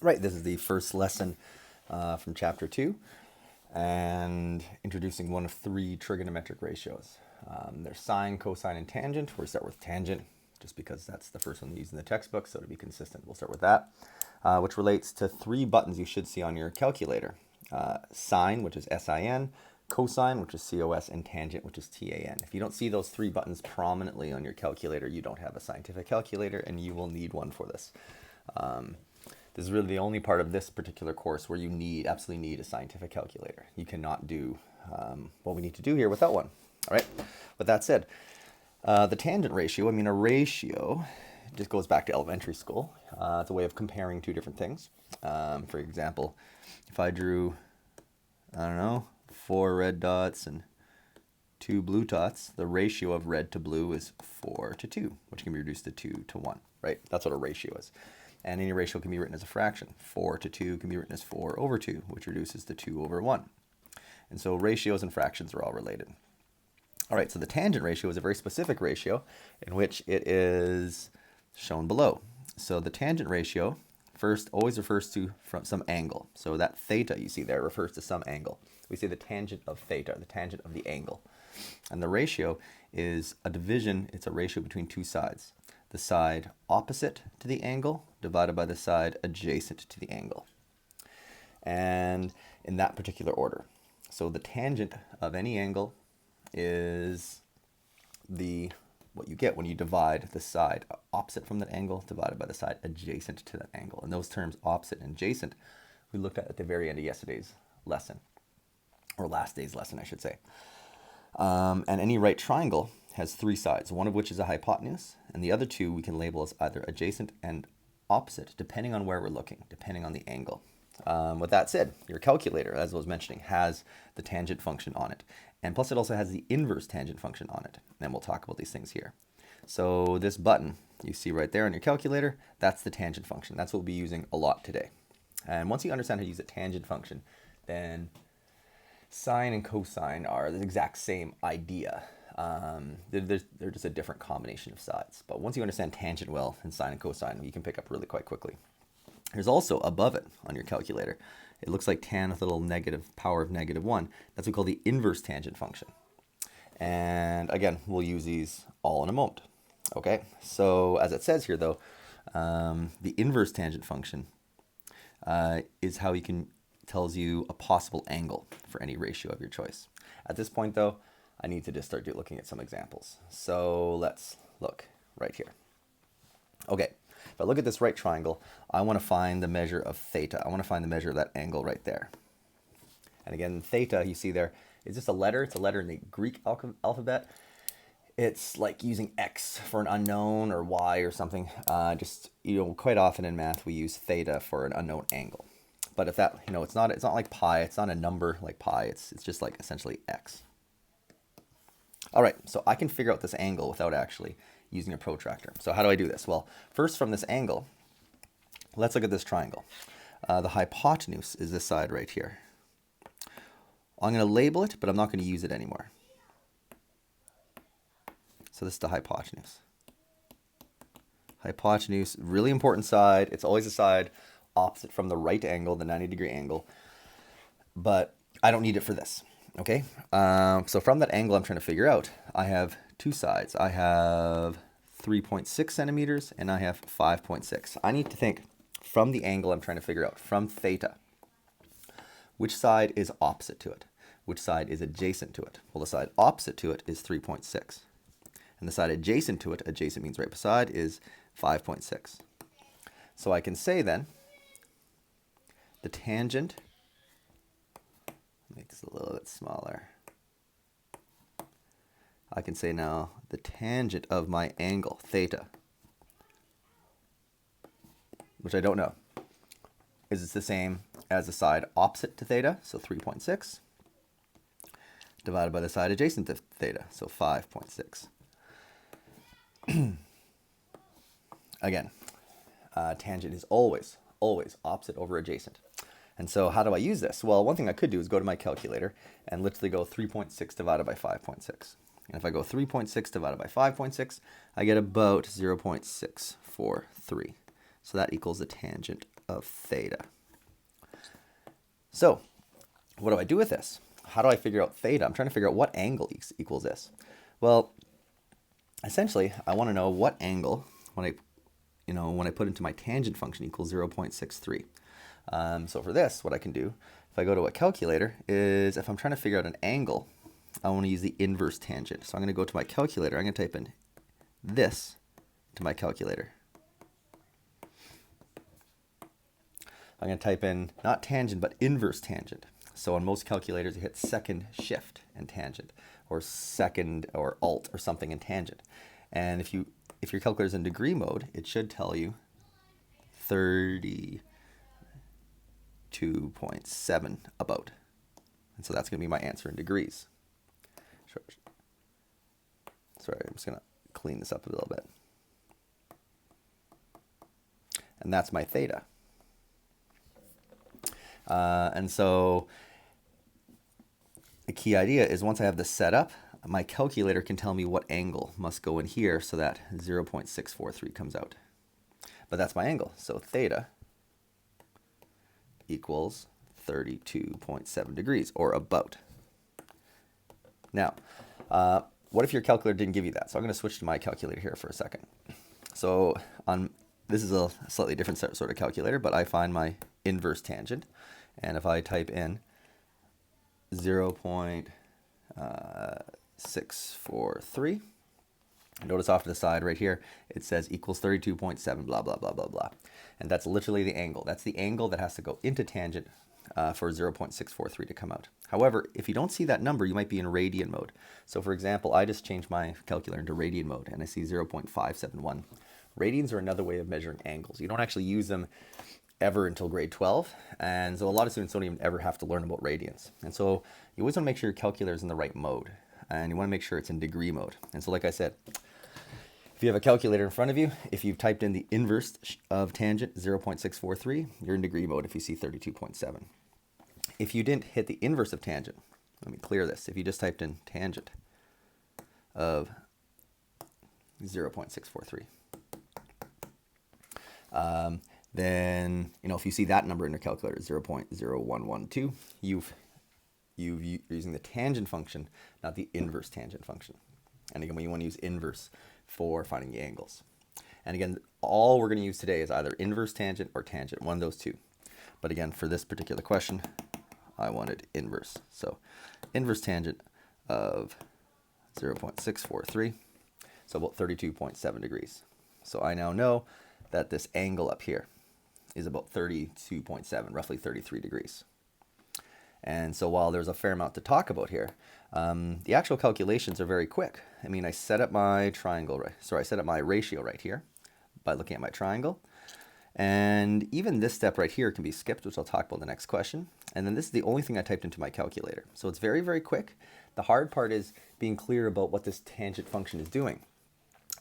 Right, this is the first lesson from chapter 2 and introducing one of three trigonometric ratios. There's sine, cosine, and tangent. We'll start with tangent just because that's the first one used in the textbook, so to be consistent, we'll start with that, which relates to three buttons you should see on your calculator. Sine, which is SIN, cosine, which is COS, and tangent, which is TAN. If you don't see those three buttons prominently on your calculator, you don't have a scientific calculator, and you will need one for this. This is really the only part of this particular course where you absolutely need a scientific calculator. You cannot do what we need to do here without one. All right. With that said, the tangent ratio, a ratio just goes back to elementary school. It's a way of comparing two different things. For example, if I drew, 4 red dots and 2 blue dots, the ratio of red to blue is 4 to 2, which can be reduced to 2 to 1, right? That's what a ratio is. And any ratio can be written as a fraction. 4 to 2 can be written as 4 over 2, which reduces to 2 over 1. And so ratios and fractions are all related. All right, so the tangent ratio is a very specific ratio in which it is shown below. So the tangent ratio first always refers to from some angle. So that theta you see there refers to some angle. We say the tangent of theta, the tangent of the angle. And the ratio is a division, it's a ratio between two sides. The side opposite to the angle divided by the side adjacent to the angle. And in that particular order. So the tangent of any angle is what you get when you divide the side opposite from that angle divided by the side adjacent to that angle. And those terms, opposite and adjacent, we looked at the very end of yesterday's lesson, or last day's lesson, I should say. And any right triangle has three sides, one of which is a hypotenuse, and the other two we can label as either adjacent and opposite, depending on where we're looking, depending on the angle. With that said, your calculator, as I was mentioning, has the tangent function on it. And plus it also has the inverse tangent function on it. And we'll talk about these things here. So this button you see right there on your calculator, that's the tangent function. That's what we'll be using a lot today. And once you understand how to use a tangent function, then sine and cosine are the exact same idea. They're just a different combination of sides. But once you understand tangent well and sine and cosine, you can pick up really quite quickly. There's also above it on your calculator, it looks like tan with a little negative power of -1. That's what we call the inverse tangent function. And again, we'll use these all in a moment. Okay, so as it says here though, the inverse tangent function is how tells you a possible angle for any ratio of your choice. At this point though, I need to just start looking at some examples. So let's look right here. Okay, if I look at this right triangle, I want to find the measure of theta. I want to find the measure of that angle right there. And again, theta, you see there, is just a letter. It's a letter in the Greek alphabet. It's like using X for an unknown or Y or something. Quite often in math we use theta for an unknown angle. But if that, it's not like pi. It's not a number like pi. It's just like essentially X. All right, so I can figure out this angle without actually using a protractor. So how do I do this? Well, first from this angle, let's look at this triangle. The hypotenuse is this side right here. I'm going to label it, but I'm not going to use it anymore. So this is the hypotenuse. Hypotenuse, really important side. It's always a side opposite from the right angle, the 90-degree angle. But I don't need it for this. Okay, so from that angle I'm trying to figure out, I have two sides. I have 3.6 centimeters and I have 5.6. I need to think from the angle I'm trying to figure out, from theta, which side is opposite to it? Which side is adjacent to it? Well, the side opposite to it is 3.6. And the side adjacent to it, adjacent means right beside, is 5.6. So I can say then, the tangent, make this a little bit smaller. I can say now the tangent of my angle, theta, which I don't know, is it's the same as the side opposite to theta, so 3.6, divided by the side adjacent to theta, so 5.6. Again, tangent is always opposite over adjacent. And so how do I use this? Well, one thing I could do is go to my calculator and literally go 3.6 divided by 5.6. And if I go 3.6 divided by 5.6, I get about 0.643. So that equals the tangent of theta. So what do I do with this? How do I figure out theta? I'm trying to figure out what angle equals this. Well, essentially, I want to know what angle when I put into my tangent function equals 0.63. So for this, what I can do, if I go to a calculator, is if I'm trying to figure out an angle, I want to use the inverse tangent. So I'm going to go to my calculator. I'm going to type in this to my calculator. I'm going to type in not tangent, but inverse tangent. So on most calculators, you hit second shift and tangent, or second or alt or something in tangent. And if your calculator is in degree mode, it should tell you 32.7 about. And so that's going to be my answer in degrees. Sorry, I'm just going to clean this up a little bit. And that's my theta. And so the key idea is once I have this set up, my calculator can tell me what angle must go in here so that 0.643 comes out. But that's my angle. So theta equals 32.7 degrees, or about. Now, what if your calculator didn't give you that? So I'm going to switch to my calculator here for a second. So this is a slightly different sort of calculator, but I find my inverse tangent. And if I type in 0.643, notice off to the side right here, it says equals 32.7, blah, blah, blah, blah, blah. And that's literally the angle. That's the angle that has to go into tangent for 0.643 to come out. However, if you don't see that number, you might be in radian mode. So for example, I just changed my calculator into radian mode, and I see 0.571. Radians are another way of measuring angles. You don't actually use them ever until grade 12, and so a lot of students don't even ever have to learn about radians. And so you always want to make sure your calculator is in the right mode, and you want to make sure it's in degree mode. And so like I said, if you have a calculator in front of you, if you've typed in the inverse of tangent 0.643, you're in degree mode if you see 32.7. If you didn't hit the inverse of tangent, let me clear this. If you just typed in tangent of 0.643, then, if you see that number in your calculator, 0.0112, you're using the tangent function, not the inverse tangent function. And again, you want to use inverse for finding the angles. And again, all we're going to use today is either inverse tangent or tangent, one of those two. But again, for this particular question, I wanted inverse. So inverse tangent of 0.643, so about 32.7 degrees. So I now know that this angle up here is about 32.7, roughly 33 degrees. And so while there's a fair amount to talk about here, the actual calculations are very quick. I mean, I set up my triangle, I set up my ratio right here by looking at my triangle. And even this step right here can be skipped, which I'll talk about in the next question. And then this is the only thing I typed into my calculator. So it's very, very quick. The hard part is being clear about what this tangent function is doing.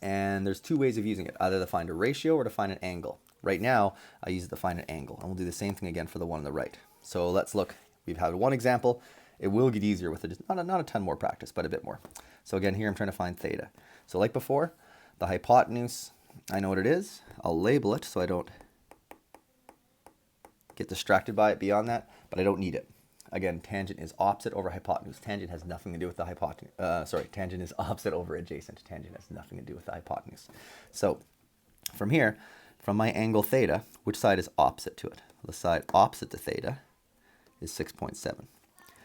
And there's two ways of using it, either to find a ratio or to find an angle. Right now, I use it to find an angle. And we'll do the same thing again for the one on the right. So let's look. We've had one example. It will get easier with it. Not a ton more practice, but a bit more. So again, here I'm trying to find theta. So like before, the hypotenuse, I know what it is. I'll label it so I don't get distracted by it beyond that, but I don't need it. Again, tangent is opposite over hypotenuse. Tangent has nothing to do with the hypotenuse. Tangent is opposite over adjacent. Tangent has nothing to do with the hypotenuse. So from here, from my angle theta, which side is opposite to it? The side opposite to theta is 6.7.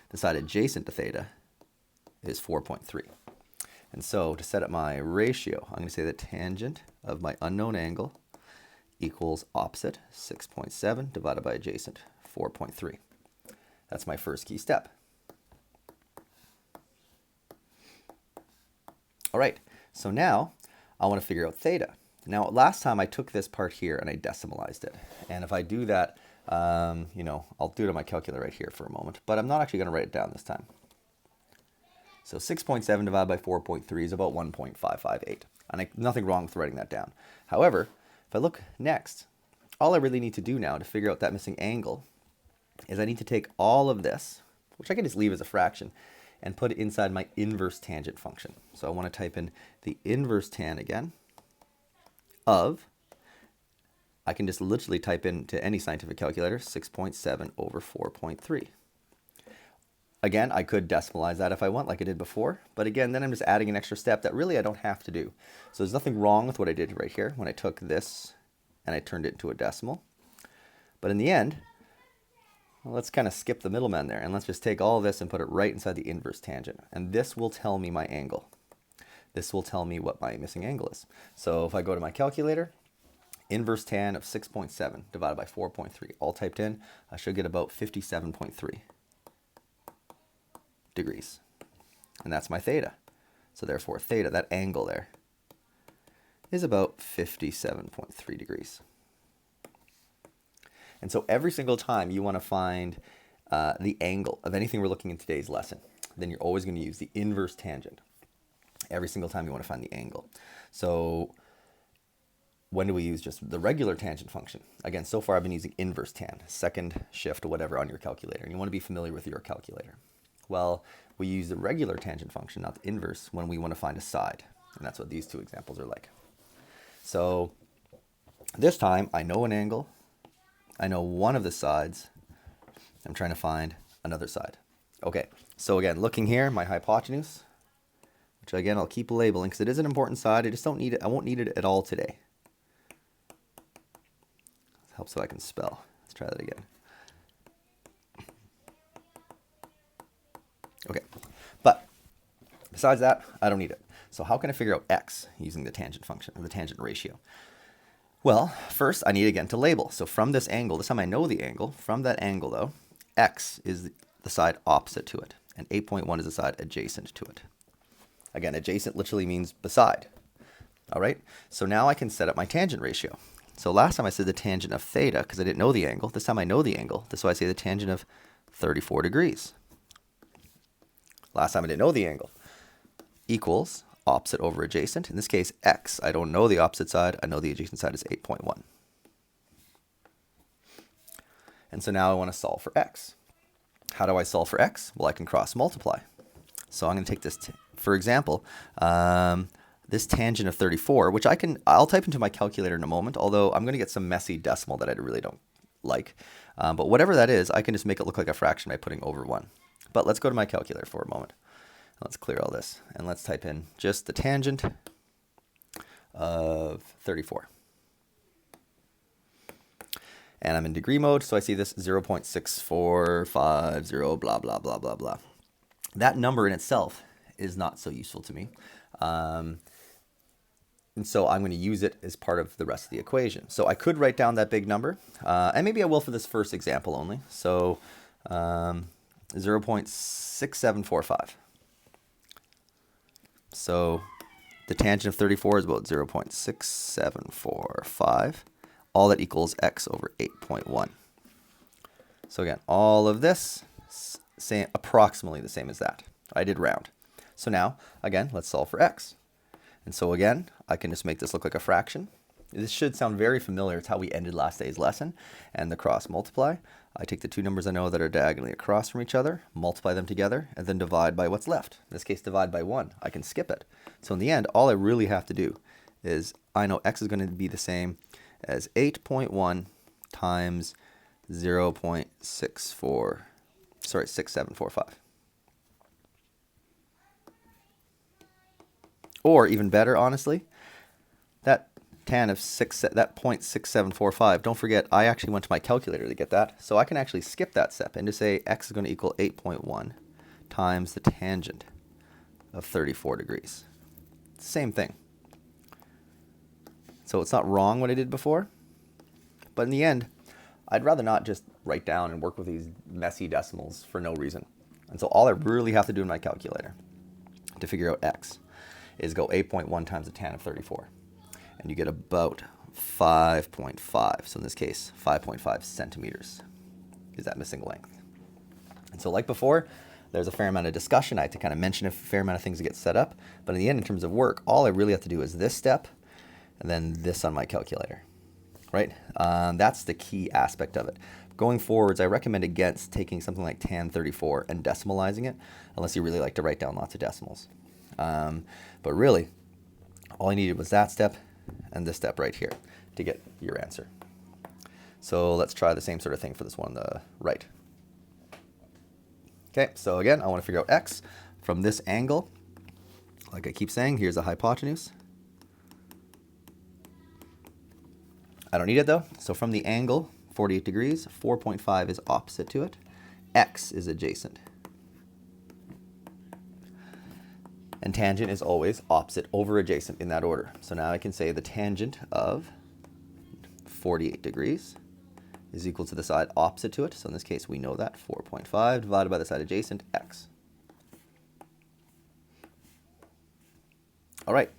The side adjacent to theta is 4.3. And so to set up my ratio, I'm going to say the tangent of my unknown angle equals opposite 6.7 divided by adjacent 4.3. That's my first key step. All right, so now I want to figure out theta. Now, last time I took this part here and I decimalized it. And if I do that, I'll do it on my calculator right here for a moment, but I'm not actually going to write it down this time. So 6.7 divided by 4.3 is about 1.558. And nothing wrong with writing that down. However, if I look next, all I really need to do now to figure out that missing angle is I need to take all of this, which I can just leave as a fraction, and put it inside my inverse tangent function. So I want to type in the inverse tan again of, I can just literally type into any scientific calculator 6.7 over 4.3. Again, I could decimalize that if I want, like I did before, but again, then I'm just adding an extra step that really I don't have to do. So there's nothing wrong with what I did right here when I took this and I turned it into a decimal. But in the end, well, let's kind of skip the middleman there, and let's just take all of this and put it right inside the inverse tangent. And this will tell me my angle. This will tell me what my missing angle is. So if I go to my calculator, inverse tan of 6.7 divided by 4.3, all typed in, I should get about 57.3 degrees. And that's my theta. So therefore theta, that angle there, is about 57.3 degrees. And so every single time you want to find the angle of anything we're looking in today's lesson, then you're always going to use the inverse tangent. Every single time you want to find the angle. So when do we use just the regular tangent function? Again, so far I've been using inverse tan, second shift or whatever on your calculator. And you want to be familiar with your calculator. Well, we use the regular tangent function, not the inverse, when we want to find a side. And that's what these two examples are like. So this time I know an angle. I know one of the sides. I'm trying to find another side. Okay, so again, looking here, my hypotenuse, which again I'll keep labeling because it is an important side. I just don't need it. I won't need it at all today. It helps so I can spell. Let's try that again. Okay, but besides that, I don't need it. So how can I figure out x using the tangent function or the tangent ratio? Well, first I need again to label. So from this angle, this time I know the angle. From that angle though, x is the side opposite to it, and 8.1 is the side adjacent to it. Again, adjacent literally means beside. All right, so now I can set up my tangent ratio. So last time I said the tangent of theta because I didn't know the angle. This time I know the angle. This is why I say the tangent of 34 degrees. Last time I didn't know the angle. Equals opposite over adjacent. In this case, x. I don't know the opposite side. I know the adjacent side is 8.1. And so now I want to solve for x. How do I solve for x? Well, I can cross multiply. So I'm going to take this, for example, this tangent of 34, which I'll type into my calculator in a moment, although I'm going to get some messy decimal that I really don't like. But whatever that is, I can just make it look like a fraction by putting over 1. But let's go to my calculator for a moment. Let's clear all this, and let's type in just the tangent of 34. And I'm in degree mode, so I see this 0.6450, blah, blah, blah, blah, blah. That number in itself is not so useful to me. And so I'm going to use it as part of the rest of the equation. So I could write down that big number, and maybe I will for this first example only. So 0.6745. So the tangent of 34 is about 0.6745. All that equals x over 8.1. So again, all of this approximately the same as that. I did round. So now, again, let's solve for x. And so again, I can just make this look like a fraction. This should sound very familiar. It's how we ended last day's lesson. And the cross multiply. I take the two numbers I know that are diagonally across from each other, multiply them together, and then divide by what's left. In this case, divide by 1. I can skip it. So in the end, all I really have to do is I know x is going to be the same as 8.1 times 6745. Or even better, honestly, that tan of that 0.6745, don't forget, I actually went to my calculator to get that. So I can actually skip that step and just say x is going to equal 8.1 times the tangent of 34 degrees. Same thing. So it's not wrong what I did before, but in the end, I'd rather not just write down and work with these messy decimals for no reason. And so all I really have to do in my calculator to figure out x is go 8.1 times the tan of 34. And you get about 5.5. So in this case, 5.5 centimeters is that missing length. And so like before, there's a fair amount of discussion. I had to kind of mention a fair amount of things to get set up. But in the end, in terms of work, all I really have to do is this step and then this on my calculator, right? That's the key aspect of it. Going forwards, I recommend against taking something like tan 34 and decimalizing it, unless you really like to write down lots of decimals. But really, all I needed was that step and this step right here to get your answer. So let's try the same sort of thing for this one on the right. Okay, so again, I want to figure out x from this angle. Like I keep saying, here's a hypotenuse. I don't need it though. So from the angle, 48 degrees, 4.5 is opposite to it. X is adjacent. And tangent is always opposite over adjacent in that order. So now I can say the tangent of 48 degrees is equal to the side opposite to it. So in this case, we know that 4.5 divided by the side adjacent, x. All right,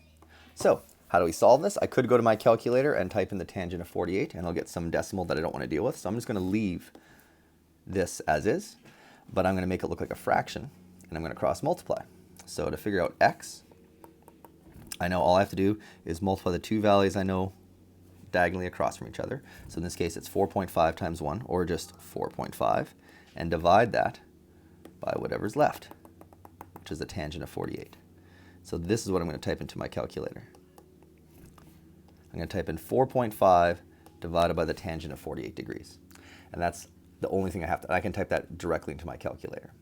so how do we solve this? I could go to my calculator and type in the tangent of 48, and I'll get some decimal that I don't want to deal with. So I'm just going to leave this as is, but I'm going to make it look like a fraction, and I'm going to cross multiply. So to figure out x, I know all I have to do is multiply the two values I know diagonally across from each other. So in this case, it's 4.5 times 1, or just 4.5, and divide that by whatever's left, which is the tangent of 48. So this is what I'm going to type into my calculator. I'm going to type in 4.5 divided by the tangent of 48 degrees. And that's the only thing I have to, I can type that directly into my calculator.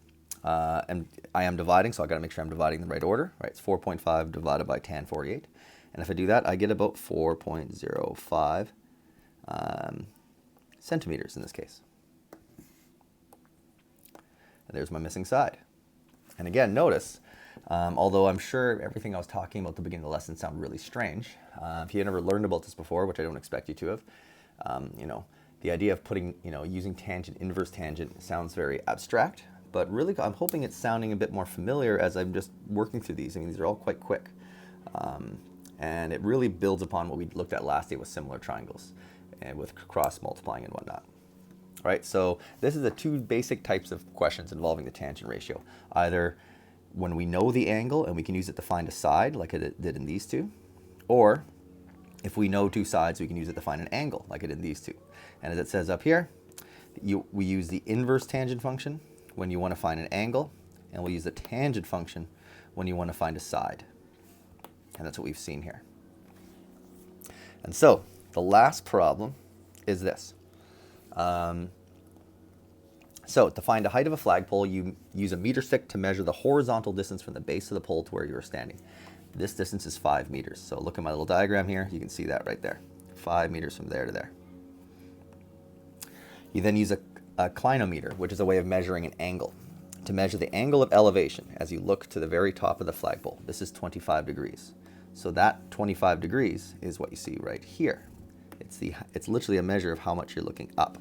And I am dividing, so I've got to make sure I'm dividing in the right order. Right, it's 4.5 divided by tan 48. And if I do that, I get about 4.05 centimeters in this case. And there's my missing side. And again, notice, although I'm sure everything I was talking about at the beginning of the lesson sounded really strange, if you never learned about this before, which I don't expect you to have, the idea of putting, using tangent, inverse tangent sounds very abstract, but really I'm hoping it's sounding a bit more familiar as I'm just working through these. I mean, these are all quite quick. And it really builds upon what we looked at last day with similar triangles and with cross multiplying and whatnot. All right, so this is the two basic types of questions involving the tangent ratio. Either when we know the angle and we can use it to find a side like it did in these two, or if we know two sides, we can use it to find an angle like it did in these two. And as it says up here, we use the inverse tangent function when you want to find an angle, and we'll use the tangent function when you want to find a side. And that's what we've seen here. And so the last problem is this. So to find the height of a flagpole, you use a meter stick to measure the horizontal distance from the base of the pole to where you're standing. This distance is 5 meters. So look at my little diagram here. You can see that right there. 5 meters from there to there. You then use a clinometer, which is a way of measuring an angle, to measure the angle of elevation as you look to the very top of the flagpole. This is 25 degrees. So that 25 degrees is what you see right here. It's literally a measure of how much you're looking up.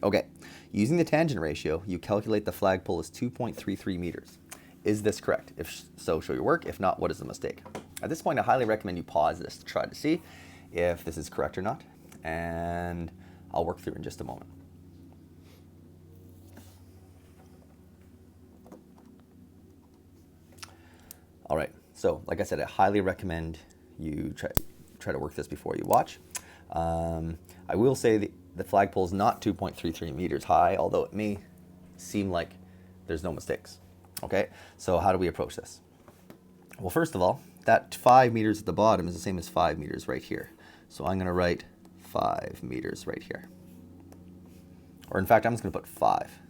Okay, using the tangent ratio, you calculate the flagpole is 2.33 meters. Is this correct? If so, show your work. If not, what is the mistake? At this point, I highly recommend you pause this to try to see if this is correct or not. And I'll work through in just a moment. All right, so like I said, I highly recommend you try to work this before you watch. I will say the flagpole is not 2.33 meters high, although it may seem like there's no mistakes. Okay, so how do we approach this? Well, first of all, that 5 meters at the bottom is the same as 5 meters right here. So I'm going to write 5 meters right here. Or in fact, I'm just going to put 5.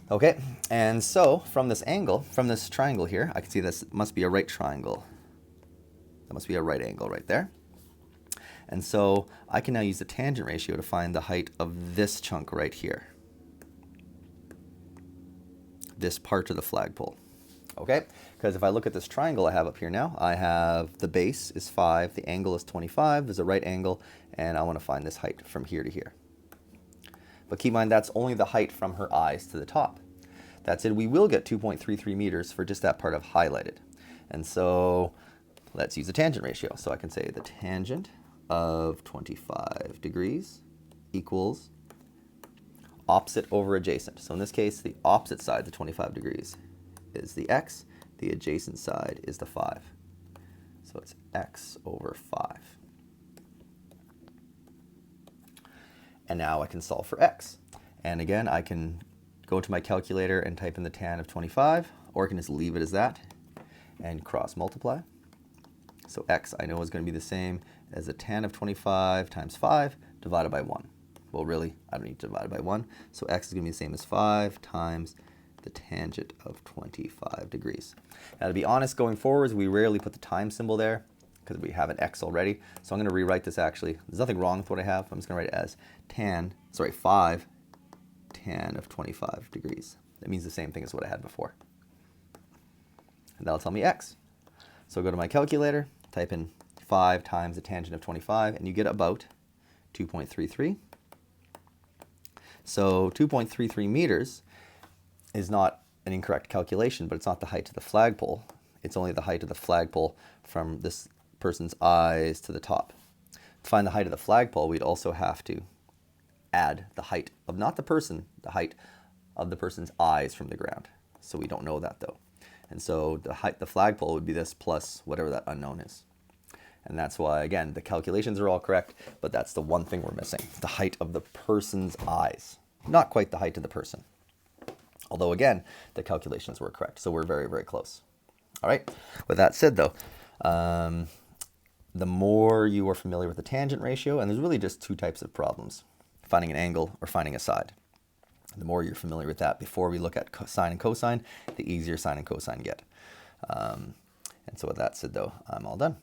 Okay, and so from this angle, from this triangle here, I can see this must be a right triangle. That must be a right angle right there. And so I can now use the tangent ratio to find the height of this chunk right here. This part of the flagpole. Okay, because if I look at this triangle I have up here now, I have the base is 5, the angle is 25, there's a right angle, and I want to find this height from here to here. But keep in mind, that's only the height from her eyes to the top. That said, we will get 2.33 meters for just that part I've highlighted. And so let's use the tangent ratio. So I can say the tangent of 25 degrees equals opposite over adjacent. So in this case, the opposite side, the 25 degrees, is the x. The adjacent side is the 5. So it's x over 5. And now I can solve for x. And again, I can go to my calculator and type in the tan of 25, or I can just leave it as that and cross multiply. So x I know is going to be the same as the tan of 25 times 5 divided by 1. Well, really, I don't need to divide it by 1. So x is going to be the same as 5 times the tangent of 25 degrees. Now, to be honest, going forwards, we rarely put the time symbol there because we have an x already. So I'm going to rewrite this actually. There's nothing wrong with what I have. I'm just going to write it as 5 tan of 25 degrees. That means the same thing as what I had before. And that'll tell me x. So go to my calculator, type in 5 times the tangent of 25, and you get about 2.33. So 2.33 meters is not an incorrect calculation, but it's not the height of the flagpole. It's only the height of the flagpole from this person's eyes to the top. To find the height of the flagpole, we'd also have to add the height of not the person, the height of the person's eyes from the ground. So we don't know that though. And so the height of the flagpole would be this plus whatever that unknown is. And that's why, again, the calculations are all correct, but that's the one thing we're missing, the height of the person's eyes. Not quite the height of the person. Although, again, the calculations were correct, so we're very, very close. All right, with that said, though, the more you are familiar with the tangent ratio, and there's really just two types of problems, finding an angle or finding a side. The more you're familiar with that before we look at sine and cosine, the easier sine and cosine get. And so with that said, though, I'm all done.